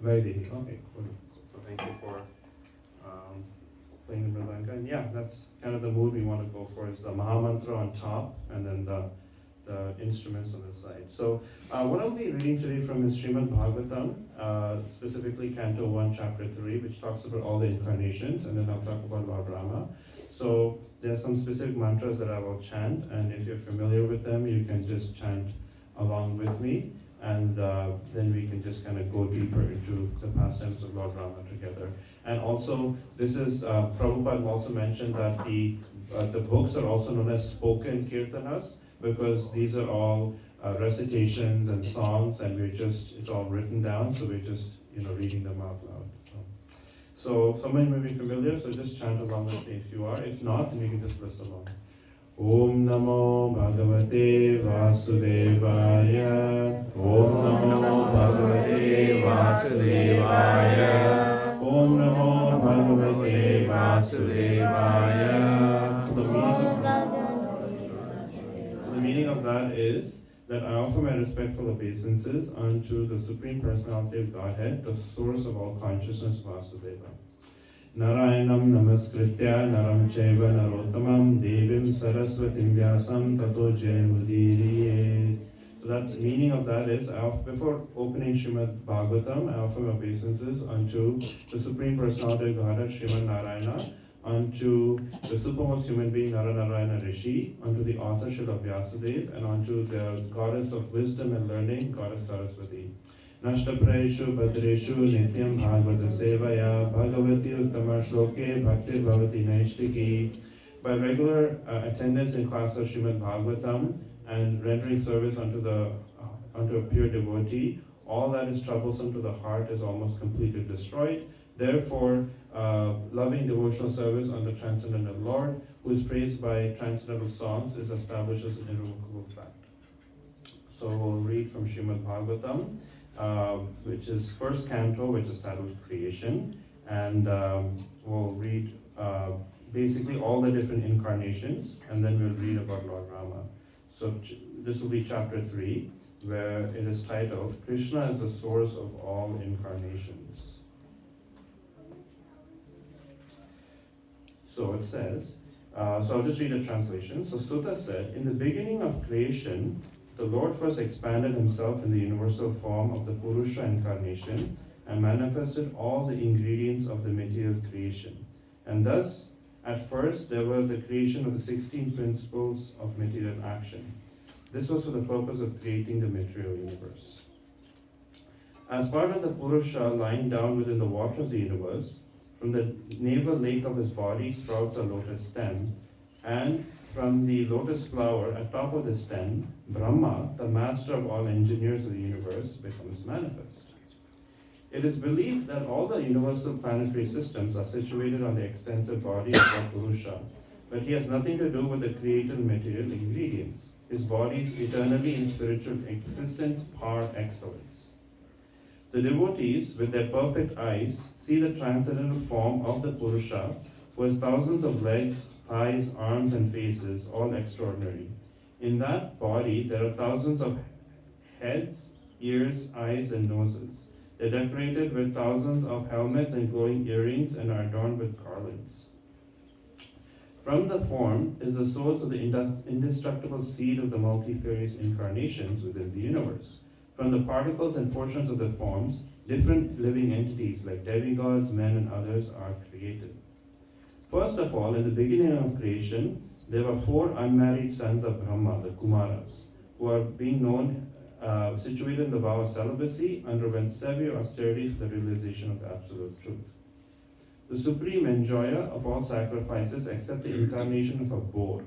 Vaidehi. Okay, cool. So thank you for playing the mridanga. And yeah, that's kind of the mood we want to go for is the Mahamantra on top and then the the instruments on the side. So what I'll be reading today from is Srimad Bhagavatam, specifically Canto 1, Chapter 3, which talks about all the incarnations, and then I'll talk about Lord Rama. So there's some specific mantras that I will chant, and if you're familiar with them, you can just chant along with me, and then we can just kind of go deeper into the pastimes of Lord Rama together. And also, this is, Prabhupada also mentioned that the books are also known as spoken kirtanas, because these are all recitations and songs, and it's all written down, so we're just, reading them out loud. So someone may be familiar, so just chant along with me if you are. If not, then you can just listen along. Om Namo Bhagavate Vasudevaya. Om Namo Bhagavate Vasudevaya. Om Namo Bhagavate Vasudevaya. So the meaning of that is that I offer my respectful obeisances unto the Supreme Personality of Godhead, the source of all consciousness, Vasudeva. Narayanam namaskritya naram chaiva narottamam devim saraswatim vyasam tato jayamudiriye. So that the meaning of that is, before opening Srimad Bhagavatam, I offer my obeisances unto the Supreme Personality of Godhead, Srimad Narayana, unto the supermost human being, Naranarayana Rishi, unto the author, Srila Vyasadeva, and unto the goddess of wisdom and learning, Goddess Saraswati. Nashtapraeshu Bhadreshu Nityam Bhagavata Sevaya Bhagavati Uttama Shloke Bhaktir Bhavati Naishtiki. By regular attendance in class of Srimad Bhagavatam and rendering service unto a pure devotee, all that is troublesome to the heart is almost completely destroyed. Therefore, loving devotional service on the Transcendental Lord, who is praised by transcendental songs, is established as an irrevocable fact. So we'll read from Srimad Bhagavatam, which is first canto, which is titled Creation, and we'll read basically all the different incarnations, and then we'll read about Lord Rama. So this will be chapter 3, where it is titled, Krishna is the source of all incarnations. So it says, so I'll just read a translation. So Sutta said, in the beginning of creation, the Lord first expanded himself in the universal form of the Purusha incarnation and manifested all the ingredients of the material creation. And thus, at first, there were the creation of the 16 principles of material action. This was for the purpose of creating the material universe. As part of the Purusha lying down within the water of the universe, from the navel lake of his body sprouts a lotus stem, and from the lotus flower at top of the stem, Brahma, the master of all engineers of the universe, becomes manifest. It is believed that all the universal planetary systems are situated on the extensive body of the Purusha, but he has nothing to do with the created material ingredients. His body is eternally in spiritual existence par excellence. The devotees, with their perfect eyes, see the transcendental form of the Purusha, who has thousands of legs, thighs, arms, and faces, all extraordinary. In that body, there are thousands of heads, ears, eyes, and noses. They're decorated with thousands of helmets and glowing earrings and are adorned with garlands. From the form is the source of the indestructible seed of the multifarious incarnations within the universe. From the particles and portions of the forms, different living entities like demigods, men, and others are created. First of all, in the beginning of creation, there were 4 unmarried sons of Brahma, the Kumaras, who are being known, situated in the vow of celibacy, underwent severe austerities for the realization of the absolute truth. The supreme enjoyer of all sacrifices accepted the incarnation of a boar.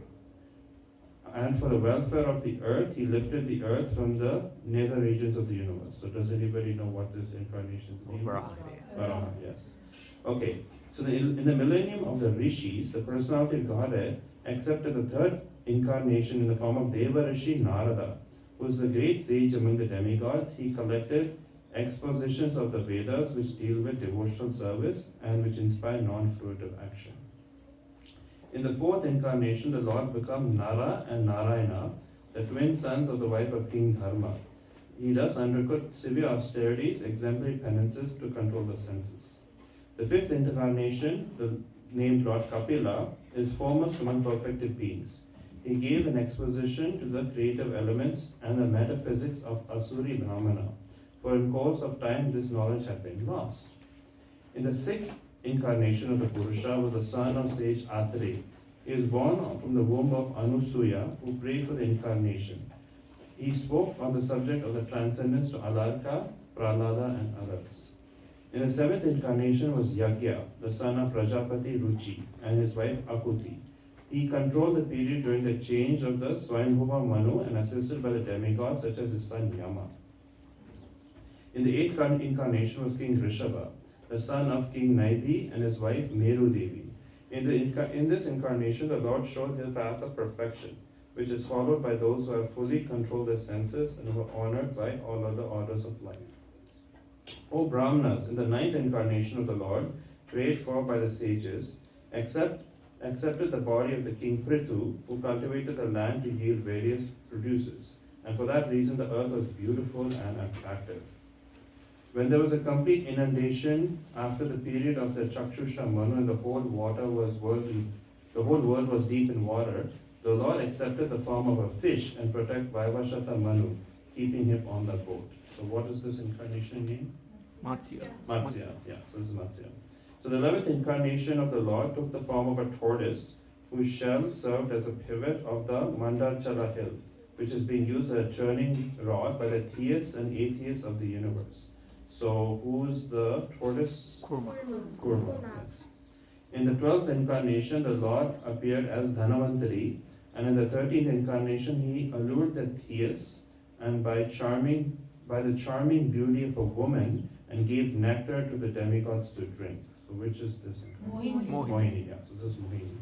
And for the welfare of the earth, he lifted the earth from the nether regions of the universe. So does anybody know what this incarnation means? Varaha, yes. Okay, so in the millennium of the Rishis, the personality of Godhead accepted the 3rd incarnation in the form of Deva Rishi Narada, who is the great sage among the demigods. He collected expositions of the Vedas which deal with devotional service and which inspire non-fruitive action. In the 4th incarnation, the Lord became Nara and Narayana, the twin sons of the wife of King Dharma. He thus undertook severe austerities, exemplary penances to control the senses. The 5th incarnation, named Lord Kapila, is foremost among perfected beings. he gave an exposition to the creative elements and the metaphysics of Asuri Brahmana, for in course of time this knowledge had been lost. In the sixth incarnation of the Purusha was the son of sage Atri. He is born from the womb of Anusuya, who prayed for the incarnation. He spoke on the subject of the transcendence to Alarka, Prahlada, and others. In the seventh incarnation was Yagya, the son of Prajapati Ruchi, and his wife Akuti. He controlled the period during the change of the Swayambhuva Manu and assisted by the demigods such as his son Yama. In the eighth incarnation was King Rishabha, the son of King Naidhi and his wife Meru Devi. In this incarnation, the Lord showed the path of perfection, which is followed by those who have fully controlled their senses and who are honored by all other orders of life. O Brahmanas, in the ninth incarnation of the Lord, prayed for by the sages, accepted the body of the king Prithu, who cultivated the land to yield various produces, and for that reason the earth was beautiful and attractive. When there was a complete inundation after the period of the Chakshusha Manu and the whole world was deep in water, the Lord accepted the form of a fish and protected Vaivashata Manu, keeping him on the boat. So what is this incarnation name? Matsya. Matsya, yeah, so this is Matsya. So the 11th incarnation of the Lord took the form of a tortoise, whose shell served as a pivot of the Mandarchala hill, which is being used as a churning rod by the theists and atheists of the universe. So who's the tortoise? Kurma. Kurma, yes. In the 12th incarnation, the Lord appeared as Dhanavantari, and in the 13th incarnation, he allured the theists, and by the charming beauty of a woman, and gave nectar to the demigods to drink. So which is this incarnation? Mohini, yeah. So this is Mohini.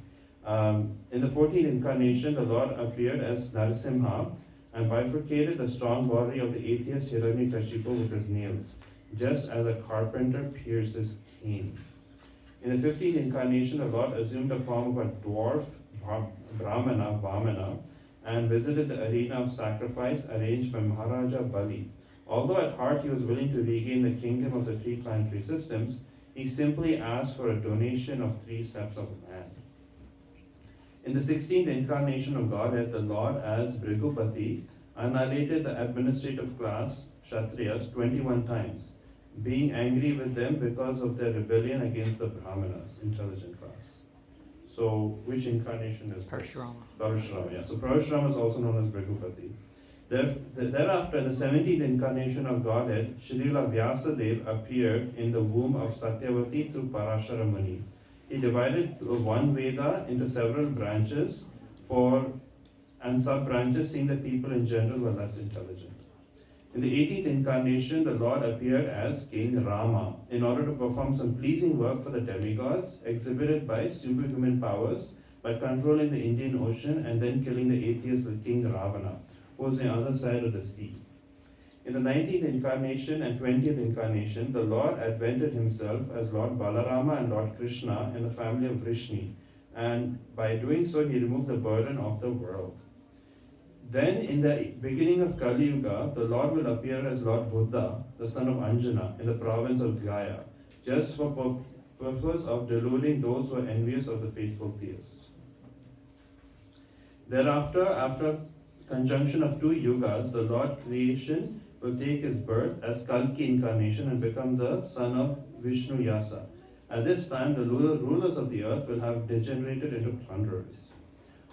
In the 14th incarnation, the Lord appeared as Narasimha and bifurcated the strong body of the atheist Hiranyakashipu with his nails, just as a carpenter pierces cane. In the 15th incarnation, the Lord assumed the form of a dwarf Brahmana, Vamana, and visited the arena of sacrifice arranged by Maharaja Bali. Although at heart he was willing to regain the kingdom of the three planetary systems, he simply asked for a donation of 3 steps of land. In the 16th incarnation of Godhead, the Lord, as Bhrigupati, annihilated the administrative class, Kshatriyas, 21 times, being angry with them because of their rebellion against the Brahmanas, intelligent class. So, which incarnation is this? Parashurama, yeah. So, Parashurama is also known as Bhrigupati. Thereafter, in the 17th incarnation of Godhead, Shrila Vyasadeva appeared in the womb of Satyavati through Parashara Muni. He divided one Veda into several branches and sub-branches, seeing that people in general were less intelligent. In the 18th incarnation, the Lord appeared as King Rama in order to perform some pleasing work for the demigods, exhibited by superhuman powers by controlling the Indian Ocean and then killing the atheist King Ravana, who was on the other side of the sea. In the 19th incarnation and 20th incarnation, the Lord advented himself as Lord Balarama and Lord Krishna in the family of Vrishni, and by doing so, he removed the burden of the world. Then, in the beginning of Kali Yuga, the Lord will appear as Lord Buddha, the son of Anjana, in the province of Gaya, just for purpose of deluding those who are envious of the faithful theists. Thereafter, after conjunction of 2 yugas, the Lord creation will take his birth as Kalki incarnation and become the son of Vishnu Yasa. At this time, the rulers of the earth will have degenerated into plunderers.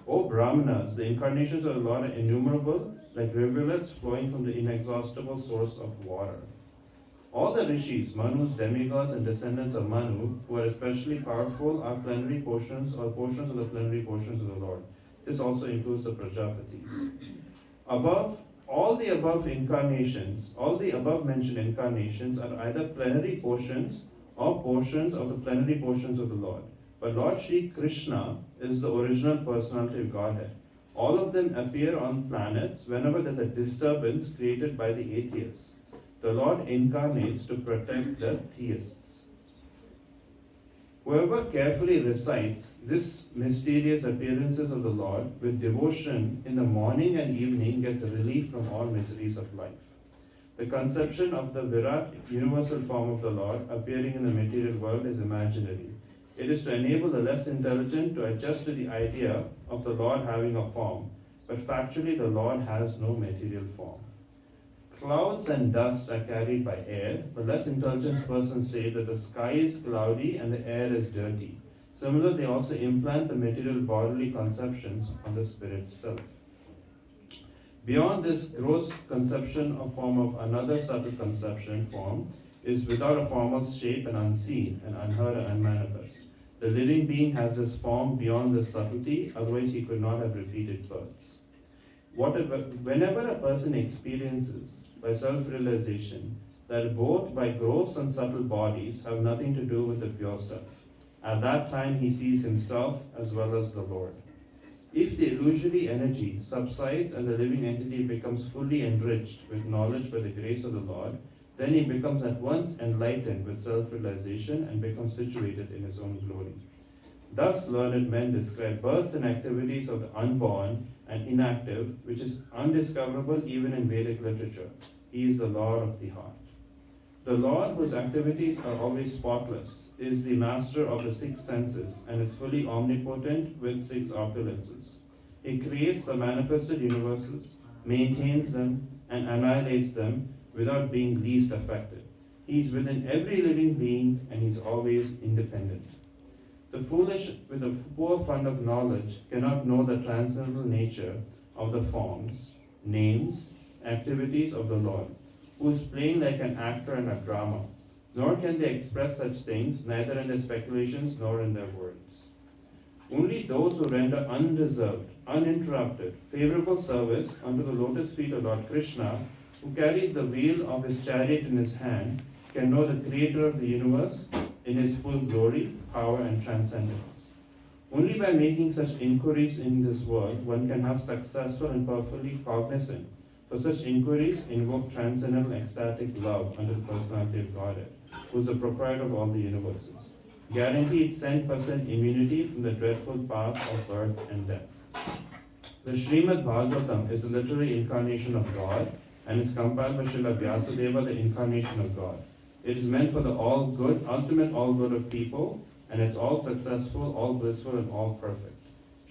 O Brahmanas, the incarnations of the Lord are innumerable, like rivulets flowing from the inexhaustible source of water. All the rishis, Manus, demigods, and descendants of Manu, who are especially powerful, are plenary portions or portions of the plenary portions of the Lord. This also includes the Prajapatis. All the above mentioned incarnations are either plenary portions or portions of the plenary portions of the Lord. But Lord Shri Krishna is the original personality of Godhead. All of them appear on planets whenever there's a disturbance created by the atheists. The Lord incarnates to protect the theists. Whoever carefully recites this mysterious appearances of the Lord with devotion in the morning and evening gets relief from all miseries of life. The conception of the Virat, universal form of the Lord, appearing in the material world is imaginary. It is to enable the less intelligent to adjust to the idea of the Lord having a form, but factually the Lord has no material form. Clouds and dust are carried by air, but less intelligent persons say that the sky is cloudy and the air is dirty. Similarly, they also implant the material bodily conceptions on the spirit self. Beyond this gross conception, a form of another subtle conception form is without a formal shape and unseen and unheard and unmanifest. The living being has this form beyond this subtlety, otherwise he could not have repeated births. Whenever a person experiences by self-realization that both by gross and subtle bodies have nothing to do with the pure self, at that time he sees himself as well as the Lord. If the illusory energy subsides and the living entity becomes fully enriched with knowledge by the grace of the Lord, then he becomes at once enlightened with self-realization and becomes situated in his own glory. Thus learned men describe births and activities of the unborn and inactive, which is undiscoverable even in Vedic literature. He is the Lord of the heart. The Lord, whose activities are always spotless, is the master of the six senses and is fully omnipotent with six opulences. He creates the manifested universes, maintains them, and annihilates them without being least affected. He is within every living being and he is always independent. The foolish, with a poor fund of knowledge, cannot know the transcendental nature of the forms, names, activities of the Lord, who is playing like an actor in a drama, nor can they express such things, neither in their speculations nor in their words. Only those who render undeserved, uninterrupted, favorable service unto the lotus feet of Lord Krishna, who carries the wheel of his chariot in his hand, can know the Creator of the universe in his full glory, power, and transcendence. Only by making such inquiries in this world, one can have successful and perfectly cognizant. For such inquiries invoke transcendental ecstatic love under the personality of Godhead, who is the proprietor of all the universes. Guaranteed 10% immunity from the dreadful path of birth and death. The Srimad Bhagavatam is the literary incarnation of God, and is compiled by Srila Vyasadeva, the incarnation of God. It is meant for the all good, ultimate all good of people, and it's all successful, all blissful, and all perfect.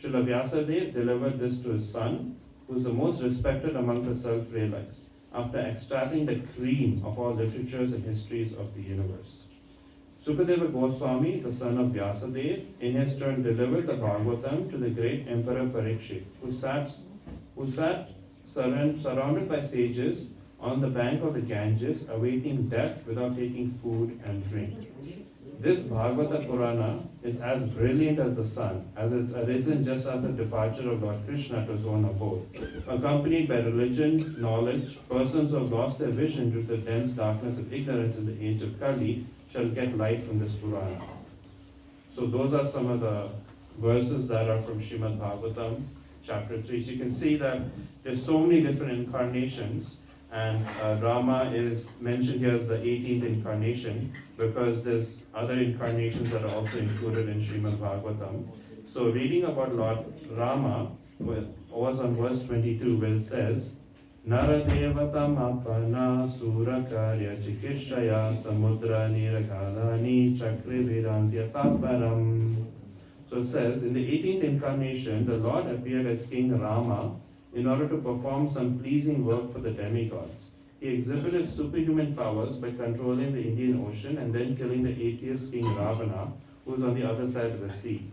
Srila Vyasadeva delivered this to his son, who is the most respected among the self-realized, after extracting the cream of all literatures and histories of the universe. Sukadeva Goswami, the son of Vyasadeva, in his turn delivered the Bhagavatam to the great Emperor Parikshit, who sat surrounded by sages on the bank of the Ganges, awaiting death without taking food and drink. This Bhagavata Purana is as brilliant as the sun, as it's arisen just after the departure of Lord Krishna to his own abode. Accompanied by religion, knowledge, persons who have lost their vision due to the dense darkness of ignorance in the age of Kali shall get light from this Purana. So those are some of the verses that are from Srimad Bhagavatam, chapter 3. So you can see that there's so many different incarnations, and Rama is mentioned here as the 18th incarnation because there's other incarnations that are also included in Srimad Bhagavatam. So reading about Lord Rama was on verse 22 where it says, Naradevatam apana surakarya chikishaya samudra nirakalani chakri virantya taparam. So it says, in the 18th incarnation, the Lord appeared as King Rama in order to perform some pleasing work for the demigods. He exhibited superhuman powers by controlling the Indian Ocean and then killing the atheist King Ravana, who was on the other side of the sea.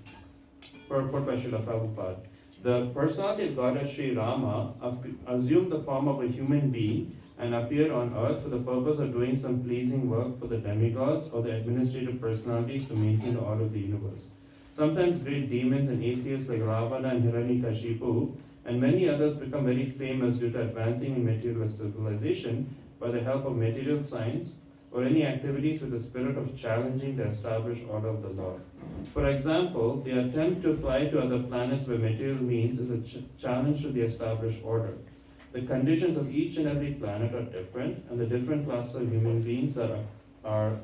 Purport by Srila Prabhupada. The personality of Godhead Sri Rama assumed the form of a human being and appeared on earth for the purpose of doing some pleasing work for the demigods or the administrative personalities to maintain the order of the universe. Sometimes great demons and atheists like Ravana and Hiranyakashipu and many others become very famous due to advancing in materialist civilization by the help of material science or any activities with the spirit of challenging the established order of the Lord. For example, the attempt to fly to other planets by material means is a challenge to the established order. The conditions of each and every planet are different, and the different classes of human beings are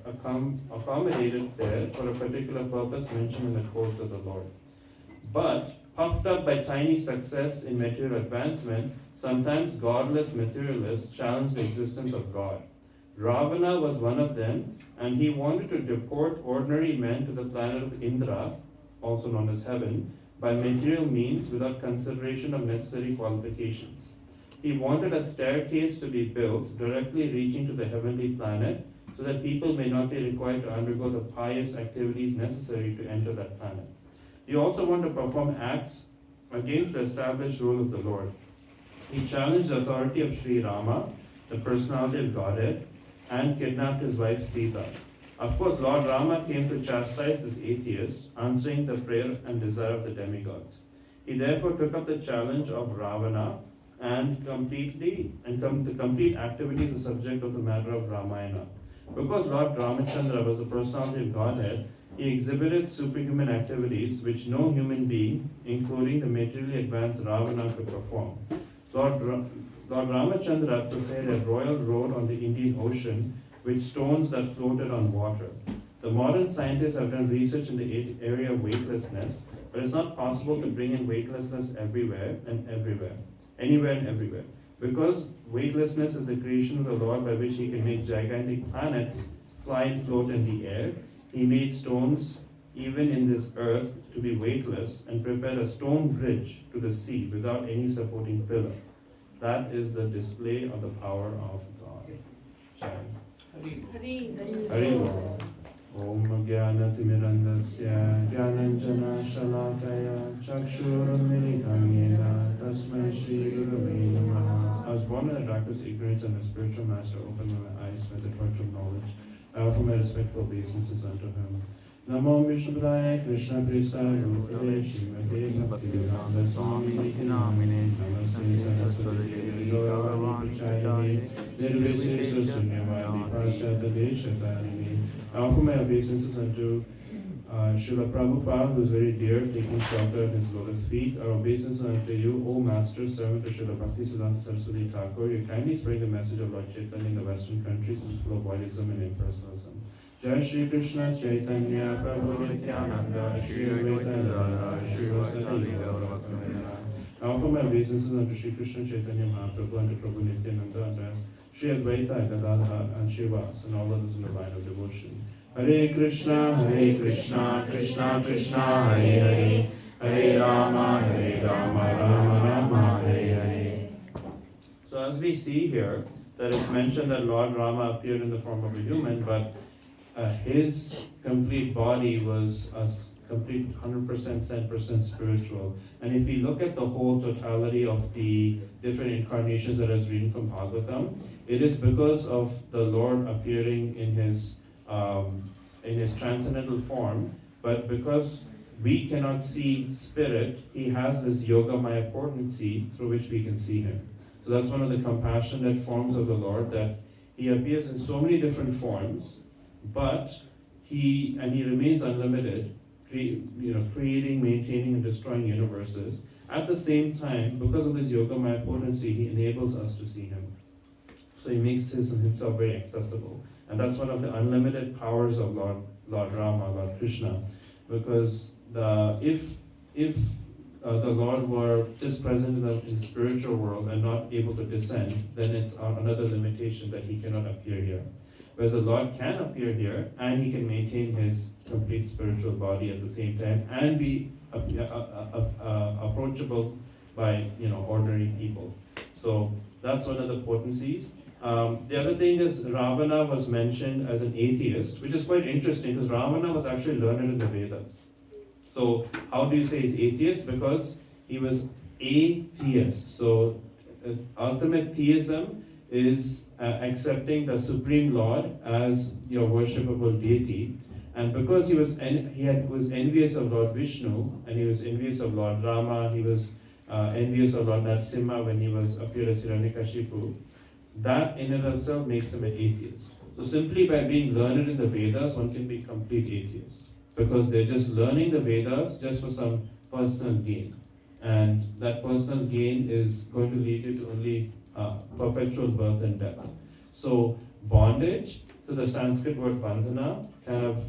accommodated there for a particular purpose mentioned in the codes of the Lord. But puffed up by tiny success in material advancement, sometimes godless materialists challenge the existence of God. Ravana was one of them, and he wanted to deport ordinary men to the planet of Indra, also known as heaven, by material means without consideration of necessary qualifications. He wanted a staircase to be built directly reaching to the heavenly planet so that people may not be required to undergo the pious activities necessary to enter that planet. He also wanted to perform acts against the established rule of the Lord. He challenged the authority of Sri Rama, the personality of Godhead, and kidnapped his wife Sita. Of course, Lord Rama came to chastise this atheist, answering the prayer and desire of the demigods. He therefore took up the challenge of Ravana and the complete activity is the subject of the matter of Ramayana. Because Lord Ramachandra was the personality of Godhead, he exhibited superhuman activities which no human being, including the materially advanced Ravana, could perform. Lord Ramachandra prepared a royal road on the Indian Ocean with stones that floated on water. The modern scientists have done research in the area of weightlessness, but it's not possible to bring in weightlessness anywhere and everywhere. Because weightlessness is the creation of the Lord by which he can make gigantic planets fly and float in the air, he made stones even in this earth to be weightless and prepared a stone bridge to the sea without any supporting pillar. That is the display of the power of God. Hari Bol. Om Jnana-timirandasya Jnananjana Shalakaya Chakshurmilitam Yena Tasmai Shri Gurave Namaha. I was born in a darkness, ignorance, and the spiritual master opened my eyes with the torch of knowledge. I offer my respectful obeisances unto him. Namo Vishnupadaya Krishna Pristaya Gopale Shrimate Bhaktivedanta Swami Namine Namaste Saraswati Devi Gauravani Prachayane Nirvishesha Sunyavadi Pashata Deshatarine. I offer my obeisances unto Srila Prabhupada, who is very dear, taking shelter at his lotus feet. Our obeisances unto you, O Master, servant of Srila Bhaktisiddhanta Saraswati Thakur. You kindly spread the message of Lord Chaitanya in the Western countries, which is full of voidism and impersonalism. Jai Shri Krishna Chaitanya Prabhu Nityananda Shri Advaita Gadadhara Shri Vasadi Gauravakamana. I offer my obeisances unto Shri Krishna Chaitanya Mahaprabhu, unto Prabhu Nityananda, and Shri Advaita Gadadhara and Shivas, and all others in the line of devotion. Hare Krishna, Krishna Krishna, Hare Hare, Hare Rama, Rama Rama, Hare Hare. So as we see here, that it's mentioned that Lord Rama appeared in the form of a human, but his complete body was a complete 100% 10% spiritual. And if we look at the whole totality of the different incarnations that I was reading from Bhagavatam, it is because of the Lord appearing in his transcendental form, but because we cannot see spirit, he has this yogamaya potency through which we can see him. So that's one of the compassionate forms of the Lord, that he appears in so many different forms, but he remains unlimited, creating, maintaining, and destroying universes. At the same time, because of his yogamaya potency, he enables us to see him. So he makes himself very accessible. And that's one of the unlimited powers of Lord Rama, Lord Krishna. Because if the Lord were just present in the spiritual world and not able to descend, then it's another limitation that he cannot appear here. Whereas the Lord can appear here, and he can maintain his complete spiritual body at the same time, and be approachable by ordinary people. So that's one of the potencies. The other thing is Ravana was mentioned as an atheist, which is quite interesting because Ravana was actually learned in the Vedas. So how do you say he's atheist? Because he was atheist. So ultimate theism is accepting the Supreme Lord as your worshipable deity. And because he was envious of Lord Vishnu, and he was envious of Lord Rama, he was envious of Lord Narasimha when he appeared as Hiranyakashipu, that in and of itself makes him an atheist. So simply by being learned in the Vedas, one can be complete atheist. Because they're just learning the Vedas just for some personal gain. And that personal gain is going to lead you to only perpetual birth and death. So bondage, to the Sanskrit word bandhana, kind of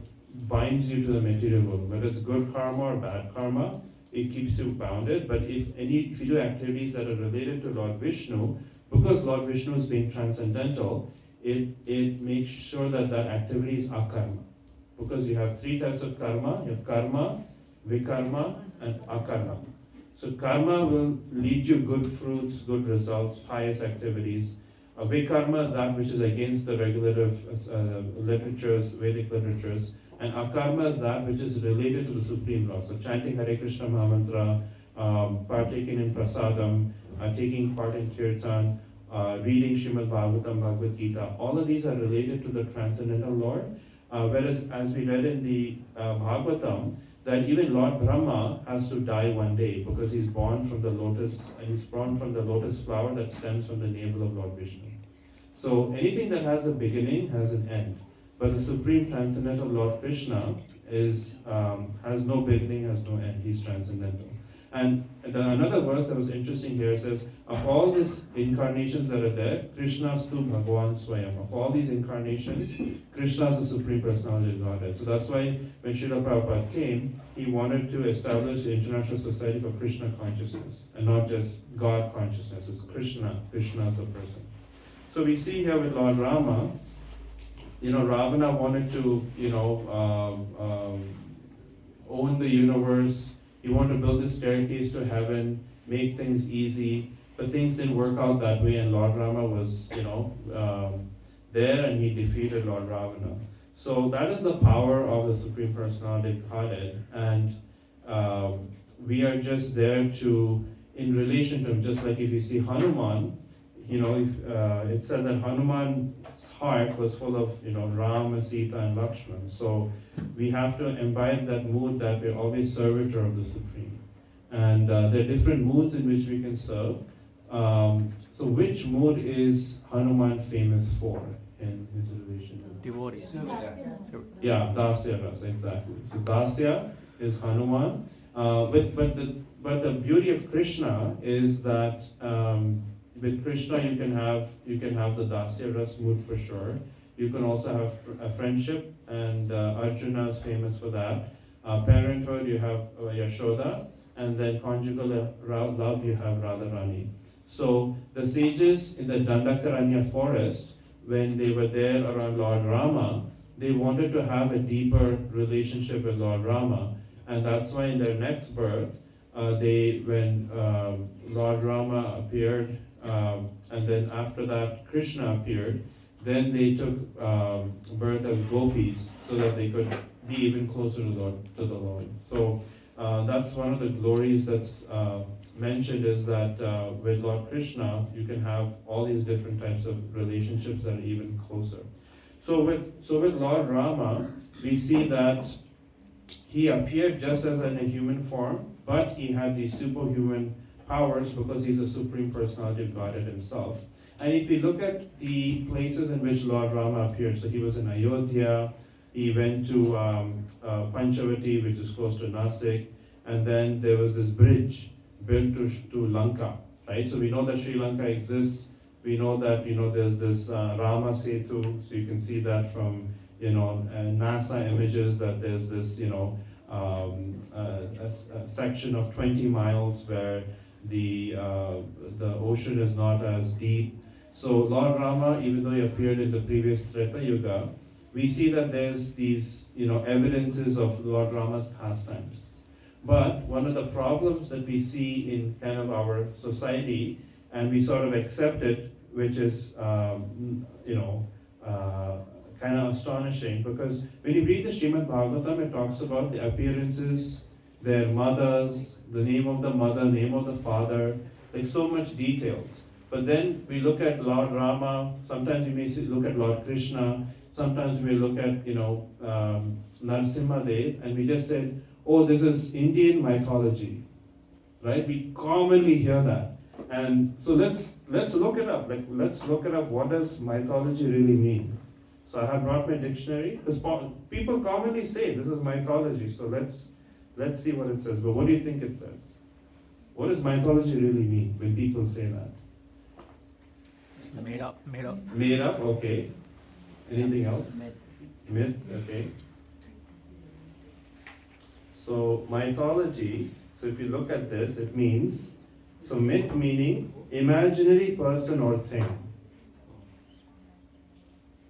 binds you to the material world. Whether it's good karma or bad karma, it keeps you bounded. But if you do activities that are related to Lord Vishnu, because Lord Vishnu is being transcendental, it makes sure that that activity is akarma. Because you have three types of karma. You have karma, vikarma, and akarma. So karma will lead you good fruits, good results, pious activities. Vikarma is that which is against the regulative literatures, Vedic literatures. And akarma is that which is related to the Supreme Lord. So chanting Hare Krishna Mahamantra, partaking in prasadam, taking part in kirtan, reading Srimad Bhagavatam, Bhagavad Gita, all of these are related to the transcendental Lord. Whereas, as we read in the Bhagavatam, that even Lord Brahma has to die one day because he's born from the lotus flower that stems from the navel of Lord Vishnu. So anything that has a beginning has an end. But the Supreme Transcendental Lord Krishna has no beginning, has no end. He's transcendental. And another verse that was interesting here says, of all these incarnations that are there, Krishna's tu Bhagavan Swayam. Of all these incarnations, Krishna is the Supreme Personality of Godhead. So that's why when Srila Prabhupada came, he wanted to establish the International Society for Krishna Consciousness, and not just God consciousness. It's Krishna. Krishna is the person. So we see here with Lord Rama, Ravana wanted to, own the universe. He wanted to build a staircase to heaven, make things easy, but things didn't work out that way, and Lord Rama was, there, and he defeated Lord Ravana. So that is the power of the Supreme Personality of Godhead, and we are just there to, in relation to him, just like if you see Hanuman, if it said that Hanuman's heart was full of, Rama, Sita, and Lakshman. So we have to imbibe that mood that we're always servitor of the Supreme. And there are different moods in which we can serve. So which mood is Hanuman famous for in his relation to devotee? Yeah, Dasya Rasa, exactly. So Dasya is Hanuman. But the beauty of Krishna is that with Krishna you can have the Dasya Ras mood for sure. You can also have a friendship, and Arjuna is famous for that. Parenthood, you have Yashoda, and then conjugal love, you have Radharani. So the sages in the Dandakaranya forest, when they were there around Lord Rama, they wanted to have a deeper relationship with Lord Rama, and that's why in their next birth, when Lord Rama appeared, and then after that Krishna appeared, then they took birth as gopis so that they could be even closer to the Lord. So that's one of the glories that's mentioned, is that with Lord Krishna you can have all these different types of relationships that are even closer. So with Lord Rama, we see that he appeared just as in a human form, but he had these superhuman powers because he's the Supreme Personality of Godhead himself. And if you look at the places in which Lord Rama appeared, so he was in Ayodhya, he went to Panchavati, which is close to Nasik, and then there was this bridge built to Lanka, right? So we know that Sri Lanka exists. We know that there's this Rama Setu, so you can see that from NASA images, that there's this a section of 20 miles where the ocean is not as deep. So Lord Rama, even though he appeared in the previous Treta Yuga, we see that there's these evidences of Lord Rama's pastimes. But one of the problems that we see in kind of our society, and we sort of accept it, which is kind of astonishing, because when you read the Srimad Bhagavatam, it talks about the appearances, their mothers, the name of the mother, name of the father, like so much details. But then we look at Lord Rama, sometimes we may look at Lord Krishna, sometimes we may look at Narasimha Dev, and we just said, oh, this is Indian mythology, right? We commonly hear that. And so let's look it up. Let's look it up. What does mythology really mean? So I have brought my dictionary. People commonly say this is mythology. So let's see what it says. But what do you think it says? What does mythology really mean when people say that? It's made up. Made up, okay. Anything else? Myth, okay. So mythology, so if you look at this, it means, so myth meaning imaginary person or thing.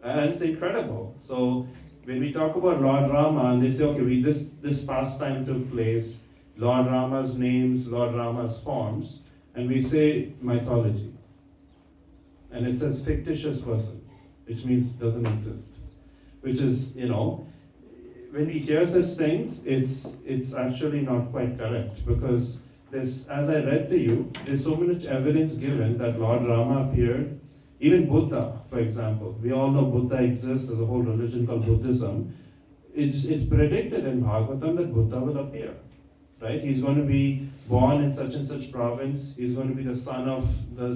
And it's incredible. So when we talk about Lord Rama, and they say, okay, this pastime took place, Lord Rama's names, Lord Rama's forms, and we say mythology. And it says fictitious person, which means doesn't exist. Which is, when we hear such things, it's actually not quite correct, because there's, as I read to you, there's so much evidence given that Lord Rama appeared. Even Buddha, for example, we all know Buddha exists as a whole religion called Buddhism. It's predicted in Bhagavatam that Buddha will appear, right? He's going to be born in such and such province. He's going to be the son of the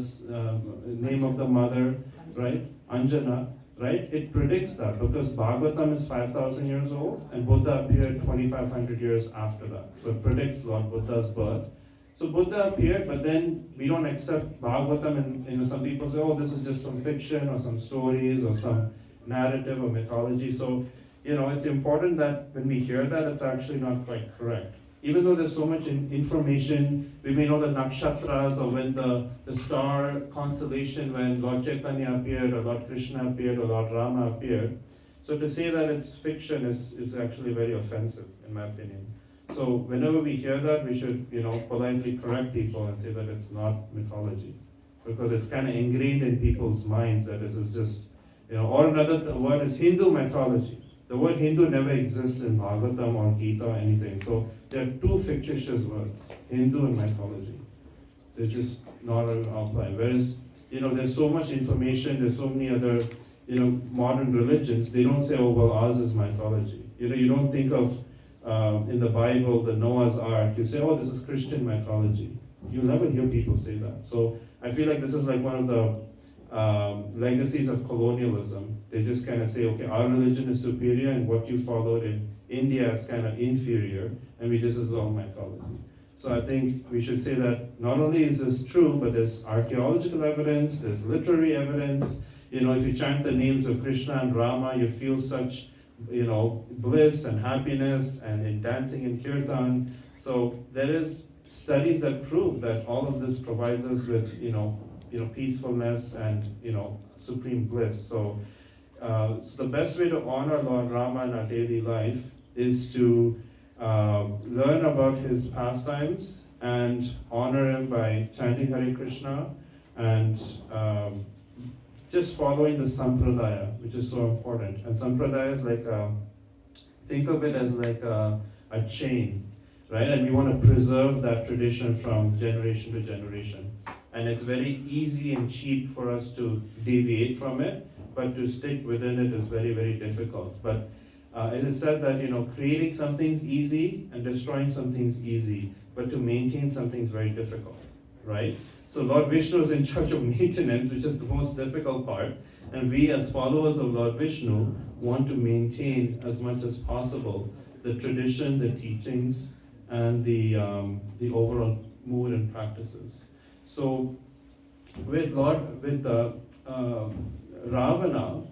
name of the mother, right? Anjana, right? It predicts that because Bhagavatam is 5,000 years old and Buddha appeared 2,500 years after that. So it predicts Lord Buddha's birth. So Buddha appeared, but then we don't accept Bhagavatam, and some people say, oh, this is just some fiction or some stories or some narrative or mythology. So, it's important that when we hear that, it's actually not quite correct. Even though there's so much information, we may know the nakshatras, or when the star constellation, when Lord Chaitanya appeared, or Lord Krishna appeared, or Lord Rama appeared. So to say that it's fiction is actually very offensive, in my opinion. So whenever we hear that, we should, politely correct people and say that it's not mythology, because it's kind of ingrained in people's minds that this is just, or another word is Hindu mythology. The word Hindu never exists in Bhagavatam or Gita or anything. So there are two fictitious words, Hindu and mythology. They're just not outlined. Whereas, there's so much information, there's so many other, modern religions, they don't say, oh, well, ours is mythology. You don't think of, in the Bible, the Noah's Ark, you say, oh, this is Christian mythology. You'll never hear people say that. So I feel like this is like one of the legacies of colonialism. They just kind of say, okay, our religion is superior and what you followed in India is kind of inferior, and this is all mythology. So I think we should say that not only is this true, but there's archaeological evidence, there's literary evidence. If you chant the names of Krishna and Rama, you feel such bliss and happiness, and in dancing in kirtan. So there is studies that prove that all of this provides us with, peacefulness and, supreme bliss. So the best way to honor Lord Rama in our daily life is to learn about his pastimes and honor him by chanting Hare Krishna and just following the sampradaya, which is so important. And sampradaya is like, think of it as like a chain, right? And we want to preserve that tradition from generation to generation. And it's very easy and cheap for us to deviate from it, but to stick within it is very, very difficult. But it is said that, creating something's easy and destroying something's easy, but to maintain something's very difficult, right? So Lord Vishnu is in charge of maintenance, which is the most difficult part. And we as followers of Lord Vishnu want to maintain as much as possible the tradition, the teachings, and the overall mood and practices. So with Ravana,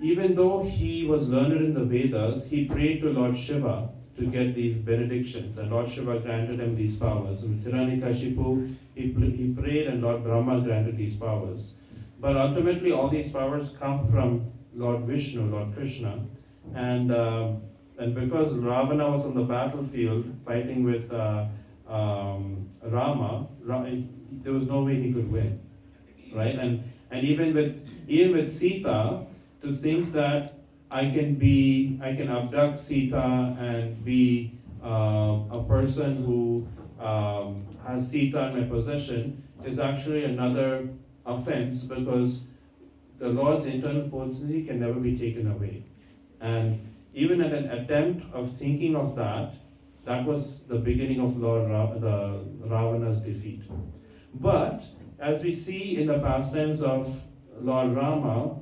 even though he was learned in the Vedas, he prayed to Lord Shiva to get these benedictions, and Lord Shiva granted him these powers. With Hiranyakashipu, he prayed and Lord Brahma granted these powers. But ultimately all these powers come from Lord Vishnu, Lord Krishna, and because Ravana was on the battlefield fighting with Rama, there was no way he could win, right? And even with Sita, to think that I can abduct Sita and be a person who has Sita in my possession is actually another offense, because the Lord's internal potency can never be taken away. And even at an attempt of thinking of that was the beginning of Ravana's defeat. But as we see in the pastimes of Lord Rama,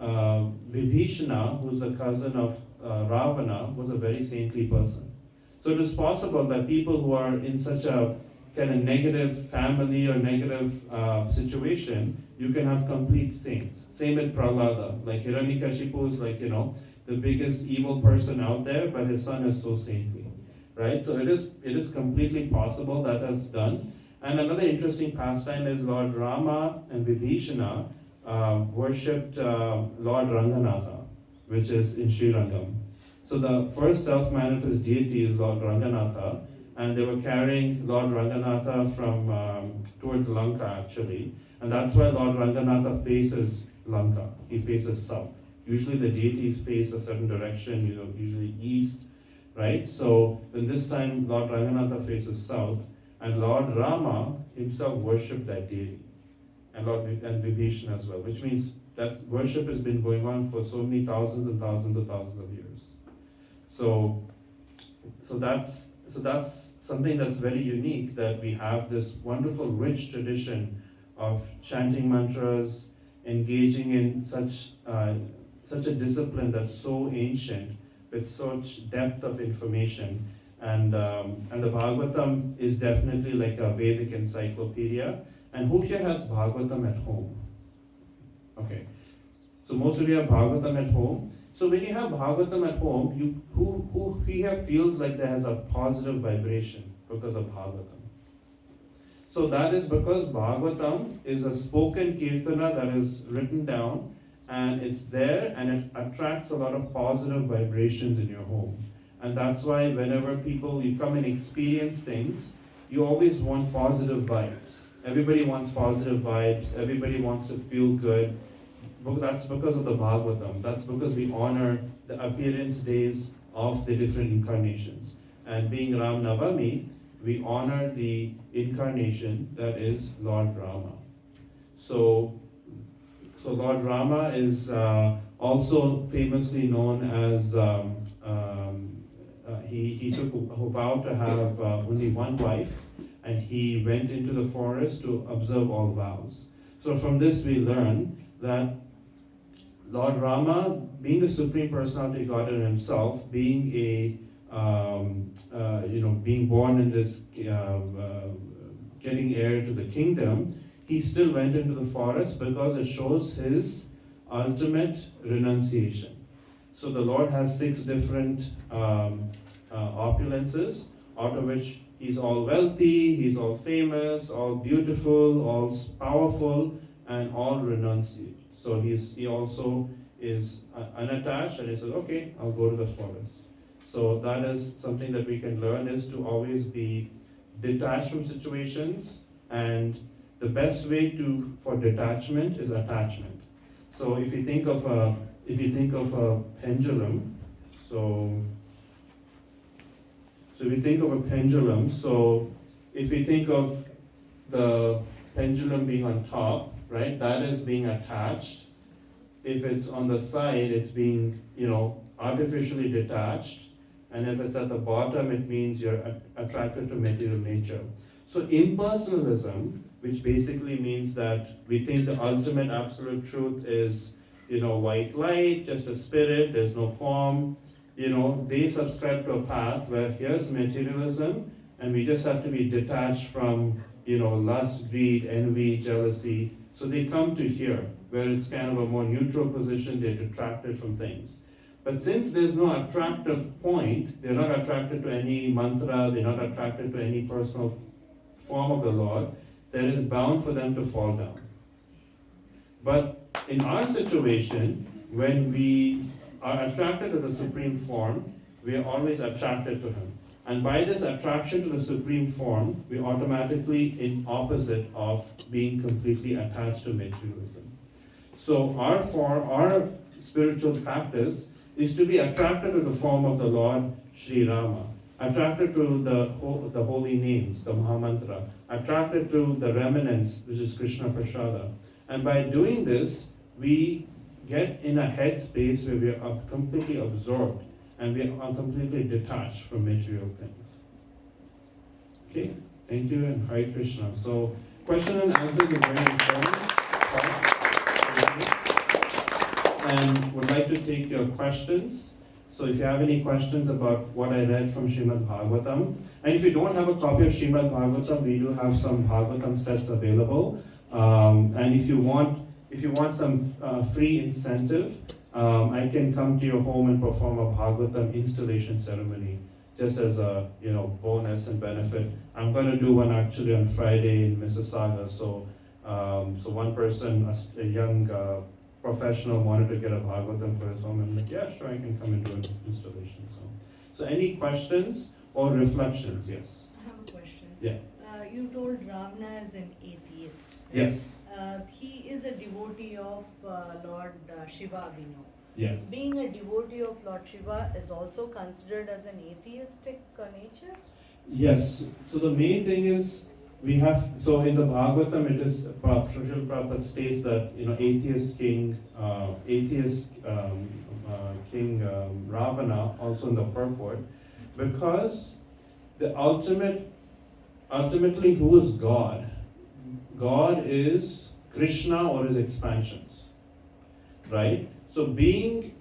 Vibhishana, who's the cousin of Ravana, was a very saintly person. So it is possible that people who are in such a kind of negative family or negative situation, you can have complete saints. Same with Prahlada. Like Hiranyakashipu is like, the biggest evil person out there, but his son is so saintly, right? So it is completely possible that that's done. And another interesting pastime is Lord Rama and Vibhishana worshipped Lord Ranganatha, which is in Sri Rangam. So the first self-manifest deity is Lord Ranganatha, and they were carrying Lord Ranganatha from towards Lanka actually, and that's why Lord Ranganatha faces Lanka. He faces south. Usually the deities face a certain direction, usually east, right? So then this time Lord Ranganatha faces south, and Lord Rama himself worshipped that deity, and Vibhishana as well, which means that worship has been going on for so many thousands and thousands and thousands of years. So that's something that's very unique, that we have this wonderful, rich tradition of chanting mantras, engaging in such a discipline that's so ancient, with such depth of information, and the Bhagavatam is definitely like a Vedic encyclopedia. And who here has Bhagavatam at home? Okay, so most of you have Bhagavatam at home. So when you have Bhagavatam at home, who here feels like there has a positive vibration because of Bhagavatam? So that is because Bhagavatam is a spoken kirtana that is written down, and it's there, and it attracts a lot of positive vibrations in your home. And that's why whenever you come and experience things, you always want positive vibes. Everybody wants positive vibes, everybody wants to feel good. That's because of the Bhagavatam. That's because we honor the appearance days of the different incarnations. And being Ram Navami, we honor the incarnation that is Lord Rama. So Lord Rama is also famously known as, he took a vow to have only one wife, and he went into the forest to observe all vows. So from this we learn that Lord Rama, being the Supreme Personality of Godhead himself, being being born in this, getting heir to the kingdom, he still went into the forest because it shows his ultimate renunciation. So the Lord has 6 different opulences, out of which he's all wealthy, he's all famous, all beautiful, all powerful, and all renunciate. So he also is unattached, and he says, okay, I'll go to the forest. So that is something that we can learn, is to always be detached from situations, and the best way for detachment is attachment. So if you think of a pendulum, so if you think of a pendulum, so if you think of the pendulum being on top, right, that is being attached. If it's on the side, it's being, artificially detached. And if it's at the bottom, it means you're attracted to material nature. So impersonalism, which basically means that we think the ultimate absolute truth is, white light, just a spirit, there's no form. They subscribe to a path where here's materialism, and we just have to be detached from, lust, greed, envy, jealousy. So they come to here, where it's kind of a more neutral position, they're detracted from things. But since there's no attractive point, they're not attracted to any mantra, they're not attracted to any personal form of the Lord, that is bound for them to fall down. But in our situation, when we are attracted to the Supreme Form, we are always attracted to Him. And by this attraction to the Supreme Form, we automatically in opposite of being completely attached to materialism. So our spiritual practice is to be attracted to the form of the Lord Sri Rama, attracted to the holy names, the Mahamantra, attracted to the remnants, which is Krishna Prasada. And by doing this, we get in a headspace where we are completely absorbed and we are completely detached from material things. Okay, thank you, and Hare Krishna. So, question and answers is very important. And would like to take your questions. So if you have any questions about what I read from Srimad Bhagavatam, and if you don't have a copy of Srimad Bhagavatam, we do have some Bhagavatam sets available. And if you want some free incentive, I can come to your home and perform a Bhagavatam installation ceremony, just as a bonus and benefit. I'm going to do one actually on Friday in Mississauga, so So one person, a young professional, wanted to get a Bhagavatam for his home. I'm like, yeah, sure, I can come and do an installation. So any questions or reflections? Yes. I have a question. Yeah. You told Ravana is an atheist. Right? Yes. He is a devotee of Lord Shiva, we know. Yes. Being a devotee of Lord Shiva is also considered as an atheistic nature? Yes. So the main thing is we have. So in the Bhagavatam, it is Srila Prabhupada states that atheist king Ravana, also in the purport, because the ultimately who is God? God is Krishna or his expansions, right? So being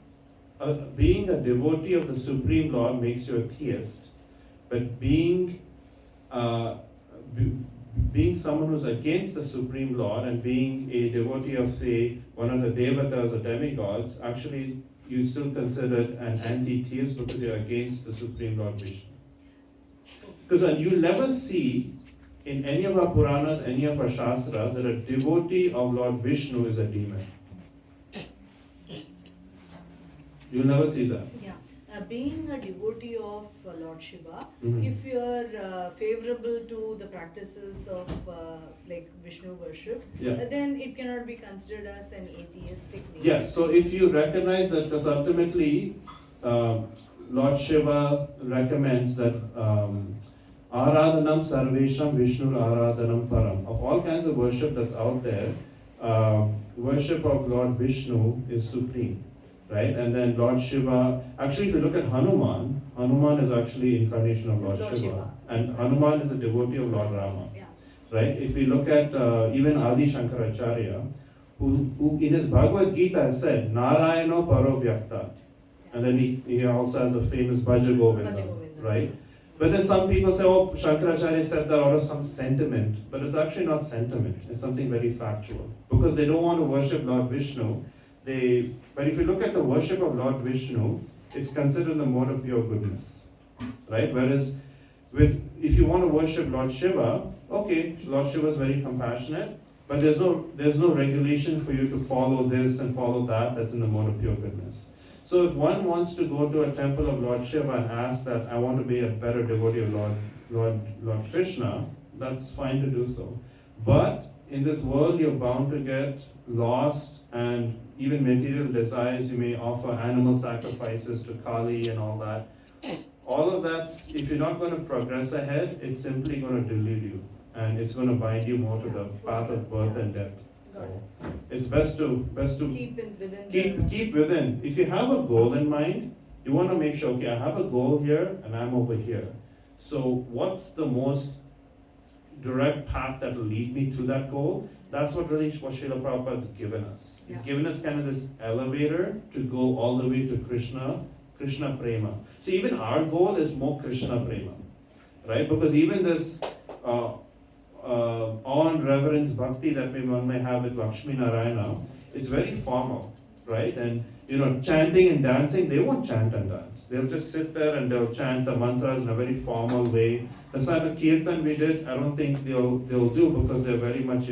a devotee of the Supreme Lord makes you a theist, but being someone who's against the Supreme Lord and being a devotee of, say, one of the devatas or demigods, actually you still considered an anti-theist because you're against the Supreme Lord Vishnu. Because you never see in any of our Puranas, any of our Shastras, that a devotee of Lord Vishnu is a demon. You'll never see that. Yeah. Being a devotee of Lord Shiva, Mhm. if you are favorable to the practices of like Vishnu worship, Yeah. then it cannot be considered as an atheistic nature. Yes, so if you recognize that, because ultimately Lord Shiva recommends that Aradhanam Sarvesham Vishnu Aradhanam Param. Of all kinds of worship that's out there, worship of Lord Vishnu is supreme, right? And then Lord Shiva, actually if you look at Hanuman, Hanuman is actually incarnation of Lord Shiva. And Hanuman is a devotee of Lord Rama, Yeah. right? If we look at even Adi Shankaracharya, who in his Bhagavad Gita has said, Narayano Paro Vyakta. And then he also has the famous Bhaja Govinda, Bhaja Govinda. right? But then some people say, oh, Shankaracharya said that out of some sentiment. But it's actually not sentiment. It's something very factual. Because they don't want to worship Lord Vishnu. But if you look at the worship of Lord Vishnu, it's considered a mode of pure goodness, right? Whereas if you want to worship Lord Shiva, okay, Lord Shiva is very compassionate, but there's no regulation for you to follow this and follow that. That's in the mode of pure goodness. So if one wants to go to a temple of Lord Shiva and ask that I want to be a better devotee of Lord Krishna, that's fine to do so. But in this world, you're bound to get lost, and even material desires. You may offer animal sacrifices to Kali and all that. All of that, if you're not going to progress ahead, it's simply going to delude you, and it's going to bind you more to the path of birth and death. So it's best to keep within. If you have a goal in mind, you want to make sure, okay, I have a goal here and I'm over here. So what's the most direct path that will lead me to that goal? That's what Srila Prabhupada's given us. He's given us kind of this elevator to go all the way to Krishna Prema. So even our goal is more Krishna Prema, right? Because even this awe and reverence bhakti that one may have with Lakshmi Narayana, it's very formal, right? And chanting and dancing, they won't chant and dance. They'll just sit there and they'll chant the mantras in a very formal way. The sort of kirtan we did, I don't think they'll do, because they're very much,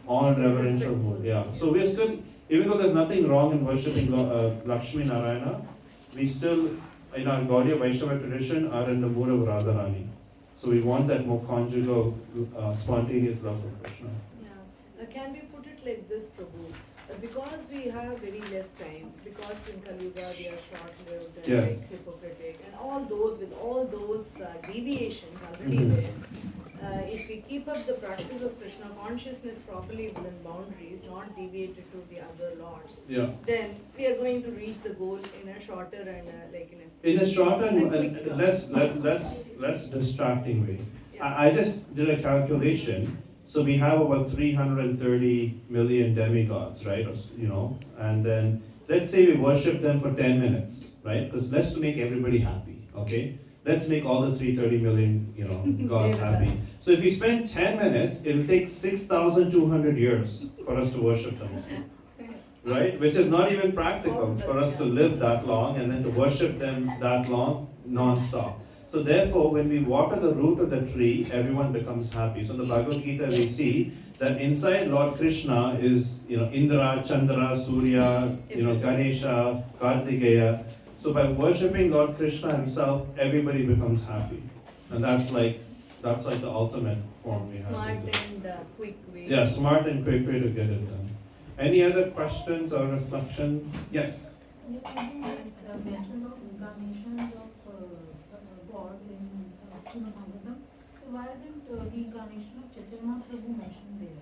awe and reverential mood. Yeah. So we're still, even though there's nothing wrong in worshipping Lakshmi Narayana, we still, in our Gaudiya Vaishnava tradition, are in the mood of Radharani. So we want that more conjugal, spontaneous love for Krishna. Yeah. Can we put it like this, Prabhu? Because we have very less time, because in Kali Yuga we are short-lived and Yes. hypocritic, and all those deviations already Mhm. there. If we keep up the practice of Krishna consciousness properly within boundaries, not deviated to the other lords, Yeah. then we are going to reach the goal in a shorter and In a shorter and quick, less distracting way. Yeah. I just did a calculation. So we have about 330 million demigods, right? And then let's say we worship them for 10 minutes, right? Because let's make everybody happy, okay? Let's make all the 330 million, gods happy. So if we spend 10 minutes, it'll take 6,200 years for us to worship them, right? Which is not even practical for us to live that long and then to worship them that long non-stop. So therefore, when we water the root of the tree, everyone becomes happy. So in the Bhagavad Gita, we see that inside Lord Krishna is, Indra, Chandra, Surya, Ganesha, Kartikeya. So by worshipping Lord Krishna himself, everybody becomes happy. And that's like the ultimate form we have. Smart and quick way. Yeah, smart and quick way to get it done. Any other questions or reflections? Yes. You mentioned of incarnations of God in Srimad Bhagavatam. So why isn't the incarnation of Chaitanya Prabhu mentioned there?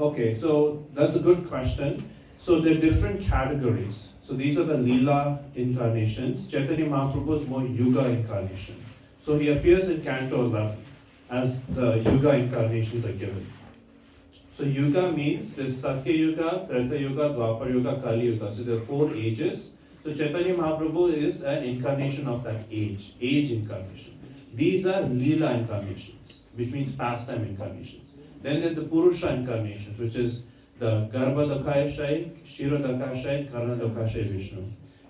Okay, so that's a good question. So there are different categories. So these are the Leela incarnations. Chaitanya Mahaprabhu is more Yuga incarnation. So he appears in Canto 11 as the Yuga incarnations are given. So Yuga means there's Satya Yuga, Treta Yuga, Dwapar Yuga, Kali Yuga. So there are 4 ages. So Chaitanya Mahaprabhu is an incarnation of that age incarnation. These are Leela incarnations, which means pastime incarnations. Then there's the Purusha incarnations, which is the Garbha Dakashai, Shira Dakashai, Karna Dakashai Vishnu.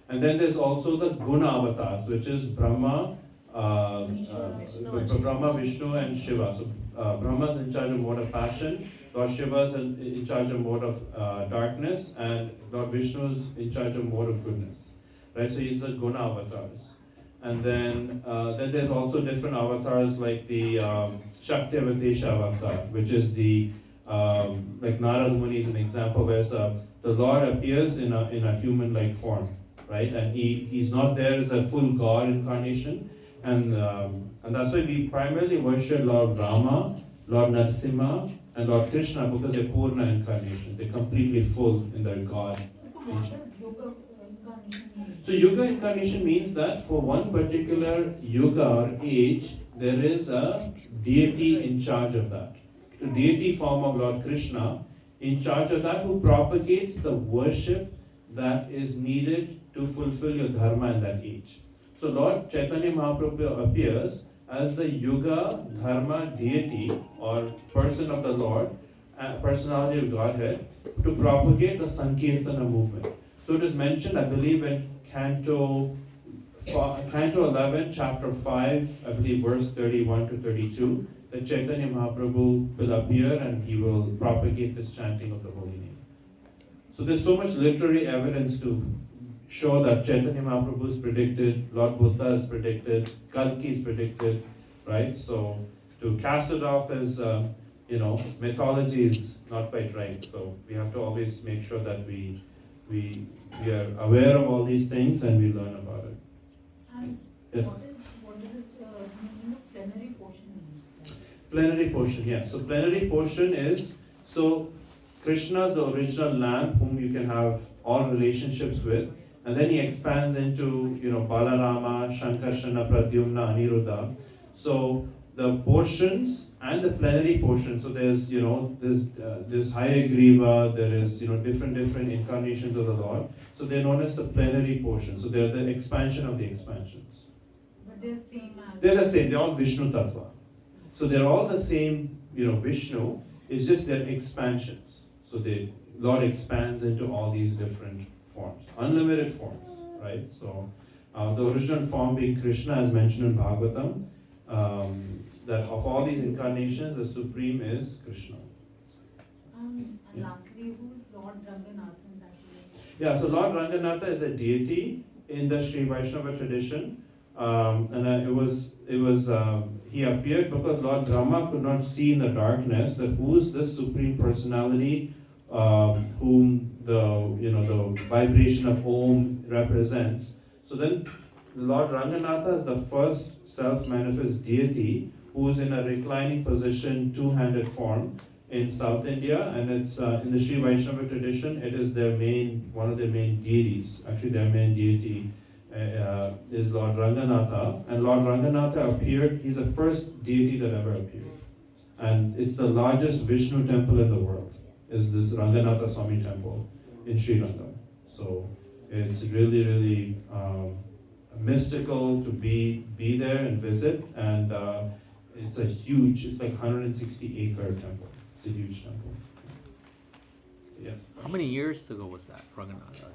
And then there's also the Guna avatars, which is Brahma, Brahma, Vishnu, and Shiva. So Brahma is in charge of mode of passion, Lord Shiva is in charge of mode of darkness, and Lord Vishnu is in charge of mode of goodness. Right? So he's the Guna avatars. And then there's also different avatars like the Shakti Avatesha avatar, which is the like Narad Muni is an example where the Lord appears in a human-like form, right? And he's not there as a full God incarnation. And that's why we primarily worship Lord Rama, Lord Narasimha, and Lord Krishna because they're Purna incarnation. They're completely full in their God. So what does Yoga incarnation mean? So Yuga incarnation means that for one particular Yuga or age, there is a deity in charge of that. The deity form of Lord Krishna in charge of that who propagates the worship that is needed to fulfill your dharma in that age. So Lord Chaitanya Mahaprabhu appears as the Yuga Dharma deity or person of the Lord, personality of Godhead, to propagate the Sankirtana movement. So it is mentioned, I believe, in Canto 11, chapter 5, I believe verse 31 to 32, that Chaitanya Mahaprabhu will appear and he will propagate this chanting of the holy name. So there's so much literary evidence to show that Chaitanya Mahaprabhu is predicted, Lord Buddha is predicted, Kalki is predicted, right? So to cast it off as, mythology is not quite right. So we have to always make sure that we are aware of all these things and we learn about it. And Yes. what does it mean of plenary portion mean? Plenary portion, yes. So plenary portion is, so Krishna is the original lamb whom you can have all relationships with. And then he expands into, Balarama, Shankarshana, Pradyumna, Aniruddha. So the portions and the plenary portion, so there's, there's Hayagriva, there is, different incarnations of the Lord. So they're known as the plenary portion. So they're the expansion of the expansions. But they're same as... They're the same, they're all Vishnu Tattva. So they're all the same, Vishnu, it's just their expansions. So the Lord expands into all these different forms, unlimited forms, right? So the original form being Krishna, as mentioned in Bhagavatam, that of all these incarnations, the supreme is Krishna. And Yeah. lastly, who is Lord Ranganatha in that case? Yeah, so Lord Ranganatha is a deity in the Sri Vaishnava tradition, he appeared because Lord Brahma could not see in the darkness that who is this supreme personality whom the vibration of Om represents. So then Lord Ranganatha is the first self-manifest deity who is in a reclining position, two-handed form in South India, and it's in the Sri Vaishnava tradition. It is one of their main deities. Actually, their main deity is Lord Ranganatha, and Lord Ranganatha appeared. He's the first deity that ever appeared, and it's the largest Vishnu temple in the world. Is this Ranganatha Swami temple in Sri Lanka? So it's really, really mystical to be there and visit, and it's like 160-acre temple. It's a huge temple. Yes. How many years ago was that, Raghunath?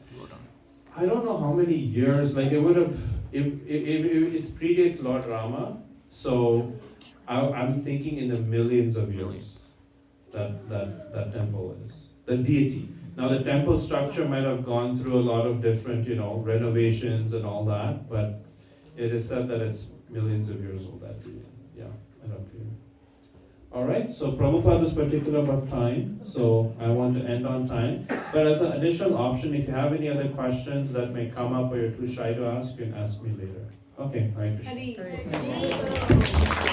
I don't know how many years, like it would have, it predates Lord Rama, so I'm thinking in the millions of years that temple is, the deity. Now the temple structure might have gone through a lot of different, renovations and all that, but it is said that it's millions of years old, that deity. Yeah, that appear. All right, so Prabhupada is particular about time, so I want to end on time. But as an additional option, if you have any other questions that may come up or you're too shy to ask, you can ask me later. Okay, Hare Krishna. Hari.